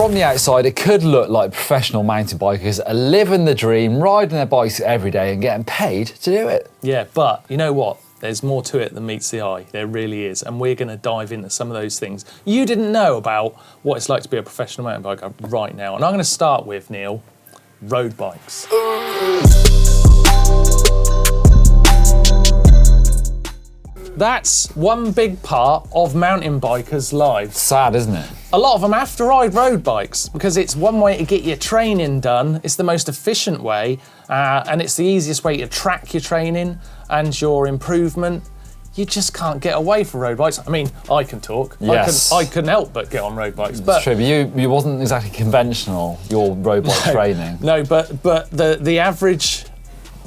from the outside, it could look like professional mountain bikers are living the dream, riding their bikes every day and getting paid to do it. Yeah, but you know what? There's more to it than meets the eye. There really is. And we're going to dive into some of those things you didn't know about what it's like to be a professional mountain biker right now. And I'm going to start with, Neil, road bikes. That's one big part of mountain bikers' lives. Sad, isn't it? A lot of them have to ride road bikes because it's one way to get your training done. It's the most efficient way, and it's the easiest way to track your training and your improvement. You just can't get away from road bikes. I mean, I can talk. Yes. I couldn't help but get on road bikes. But it's true, but you wasn't exactly conventional, your road bike training. No, but the average,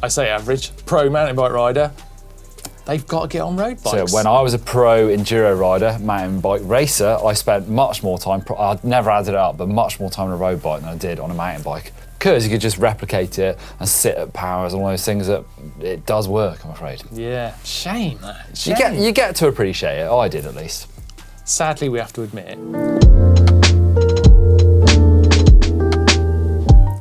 I say average, pro mountain bike rider, they've got to get on road bikes. So when I was a pro enduro rider, mountain bike racer, I spent much more time, I'd never added it up, but much more time on a road bike than I did on a mountain bike. Because you could just replicate it and sit at powers and all those things that it does work, I'm afraid. Yeah, shame that. Shame. You get to appreciate it, I did at least. Sadly, we have to admit it.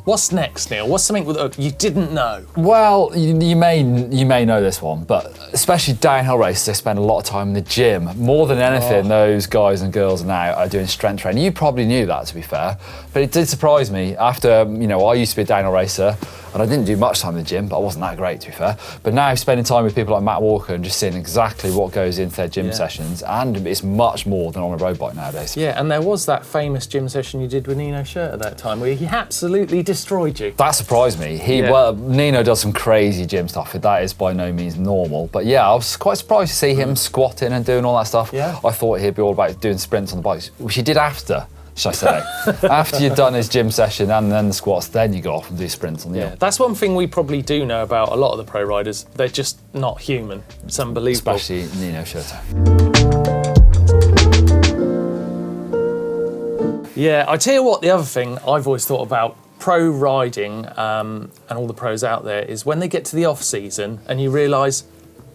What's next, Neil? What's something you didn't know? Well, you may know this one, but especially downhill races, they spend a lot of time in the gym. More than anything, those guys and girls now are doing strength training. You probably knew that, to be fair, but it did surprise me. After, I used to be a downhill racer, and I didn't do much time in the gym, but I wasn't that great, to be fair. But now spending time with people like Matt Walker and just seeing exactly what goes into their gym sessions, and it's much more than on a road bike nowadays. Yeah, and there was that famous gym session you did with Nino Shirt at that time, where he absolutely destroyed you. That surprised me. Nino does some crazy gym stuff. That is by no means normal. But yeah, I was quite surprised to see him squatting and doing all that stuff. Yeah. I thought he'd be all about doing sprints on the bikes, which he did after. Should I say? After you'd done his gym session and then the squats, then you go off and do sprints on the hill. That's one thing we probably do know about a lot of the pro riders. They're just not human. It's unbelievable. Especially Nino Schurter. Yeah, I tell you what, the other thing I've always thought about pro riding and all the pros out there is when they get to the off season and you realise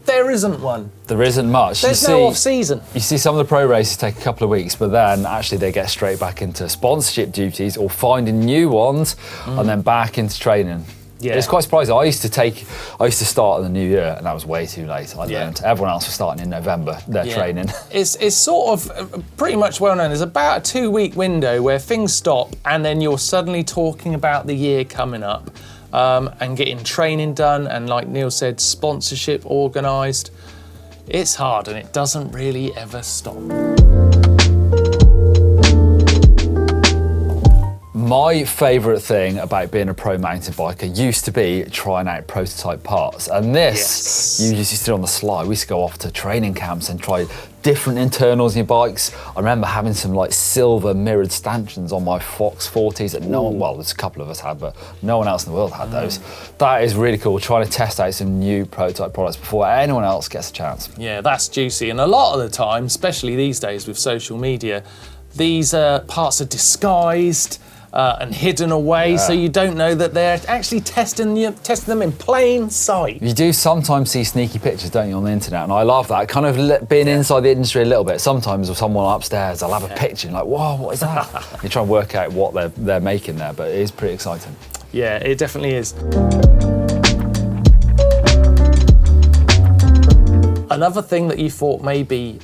there isn't one. There isn't much. There's no off-season. You see some of the pro races take a couple of weeks, but then actually they get straight back into sponsorship duties or finding new ones and then back into training. Yeah. It's quite surprising. I used to start in the new year and that was way too late. I learned. Everyone else was starting in November, their training. It's sort of pretty much well known. There's about a 2-week window where things stop and then you're suddenly talking about the year coming up. And getting training done and, like Neil said, sponsorship organised. It's hard and it doesn't really ever stop. My favourite thing about being a pro mountain biker used to be trying out prototype parts. And this, you used to do on the sly. We used to go off to training camps and try different internals in your bikes. I remember having some like silver mirrored stanchions on my Fox 40s that no one, well, there's a couple of us had, but no one else in the world had those. That is really cool, trying to test out some new prototype products before anyone else gets a chance. Yeah, that's juicy. And a lot of the time, especially these days with social media, these parts are disguised and hidden away, so you don't know that they're actually testing them in plain sight. You do sometimes see sneaky pictures, don't you, on the internet, and I love that. Kind of being inside the industry a little bit. Sometimes with someone upstairs, I'll have a picture and like, whoa, what is that? You try and work out what they're making there, but it is pretty exciting. Yeah, it definitely is. Another thing that you thought maybe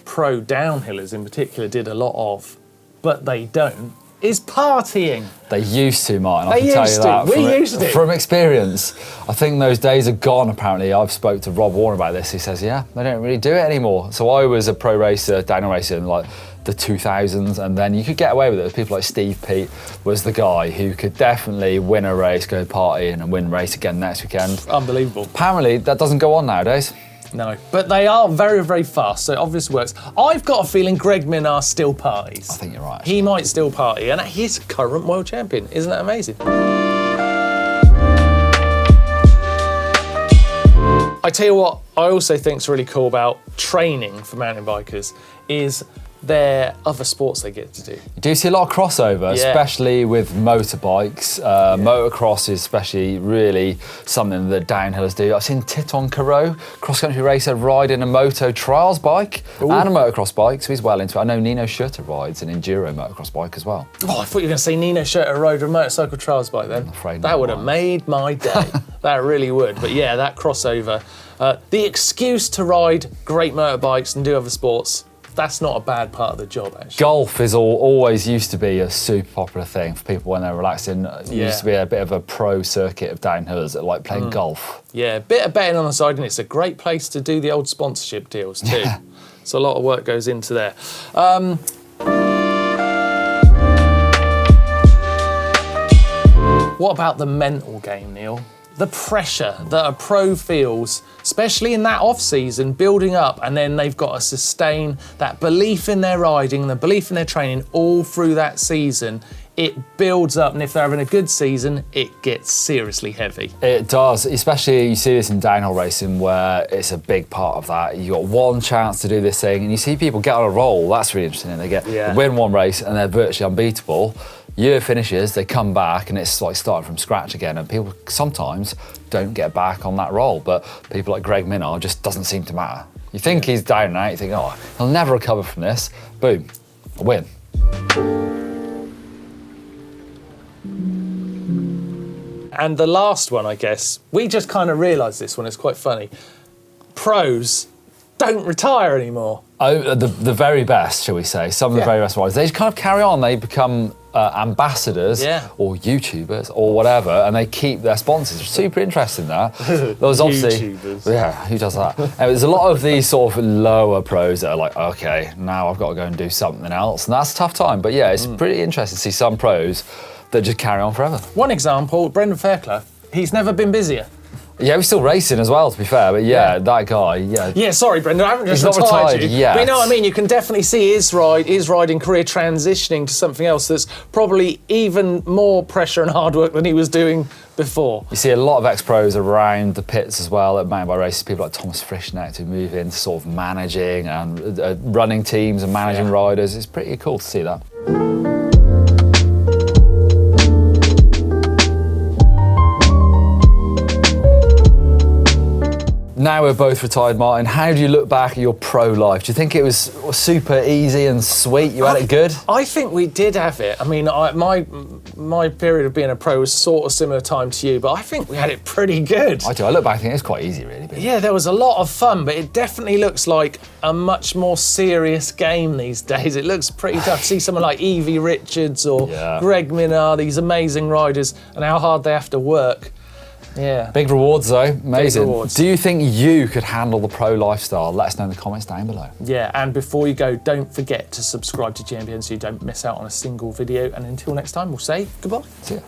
pro downhillers in particular did a lot of, but they don't, is partying. They used to, Martin. I can tell you that. We used to. From experience. I think those days are gone, apparently. I've spoke to Rob Warren about this. He says, yeah, they don't really do it anymore. So I was a pro racer, downhill racer in like the 2000s, and then you could get away with it. People like Steve Peat was the guy who could definitely win a race, go partying and win a race again next weekend. Unbelievable. Apparently, that doesn't go on nowadays. No, but they are very, very fast, so it obviously works. I've got a feeling Greg Minnaar still parties. I think you're right. He might still party, and he's current world champion. Isn't that amazing? I tell you what, I also think is really cool about training for mountain bikers is their other sports they get to do. You do see a lot of crossover, especially with motorbikes. Motocross is especially really something that downhillers do. I've seen Titon Caro, cross-country racer, riding a moto trials bike and a motocross bike, so he's well into it. I know Nino Schutter rides an enduro motocross bike as well. Oh, I thought you were going to say Nino Schutter rode a motorcycle trials bike then. I'm afraid that would have made my day. That really would. But yeah, that crossover. The excuse to ride great motorbikes and do other sports, that's not a bad part of the job, actually. Golf is always used to be a super popular thing for people when they're relaxing. It used to be a bit of a pro circuit of downhillers that like playing golf. Yeah, a bit of betting on the side, and it's a great place to do the old sponsorship deals too. Yeah. So a lot of work goes into there. What about the mental game, Neil? The pressure that a pro feels, especially in that off-season, building up, and then they've got to sustain that belief in their riding, the belief in their training all through that season. It builds up, and if they're having a good season, it gets seriously heavy. It does, especially you see this in downhill racing where it's a big part of that. You got one chance to do this thing, and you see people get on a roll. That's really interesting. They win one race, and they're virtually unbeatable. Year finishes, they come back, and it's like starting from scratch again. And people sometimes don't get back on that roll, but people like Greg Minnaar just doesn't seem to matter. You think he's down and out, you think, oh, he'll never recover from this. Boom, a win. And the last one, I guess, we just kind of realised this one, it's quite funny. Pros don't retire anymore. Oh, the very best, shall we say. Some of the very best riders. They just kind of carry on. They become ambassadors or YouTubers or whatever, and they keep their sponsors. It's super interesting, that. There was obviously, YouTubers. Yeah, who does that? And there's a lot of these sort of lower pros that are like, okay, now I've got to go and do something else. And that's a tough time. But yeah, it's pretty interesting to see some pros that just carry on forever. One example, Brendan Fairclough, he's never been busier. Yeah, he's still racing as well, to be fair, but that guy, Yeah, sorry, Brendan, I haven't just He's not retired you. yet. But you know what I mean? You can definitely see his riding career transitioning to something else that's probably even more pressure and hard work than he was doing before. You see a lot of ex-pros around the pits as well at mountain bike races, people like Thomas Frischnecht who move into sort of managing and running teams and managing riders. It's pretty cool to see that. Now we're both retired, Martin. How do you look back at your pro life? Do you think it was super easy and sweet? You had it good? I think we did have it. I mean, my period of being a pro was sort of similar time to you, but I think we had it pretty good. I do. I look back and think it's quite easy, really. Yeah, there was a lot of fun, but it definitely looks like a much more serious game these days. It looks pretty tough. See someone like Evie Richards or Greg Minnaar, these amazing riders, and how hard they have to work. Yeah. Big rewards though, amazing. Big rewards. Do you think you could handle the pro lifestyle? Let us know in the comments down below. Yeah, and before you go, don't forget to subscribe to GMBN so you don't miss out on a single video. And until next time, we'll say goodbye. See ya.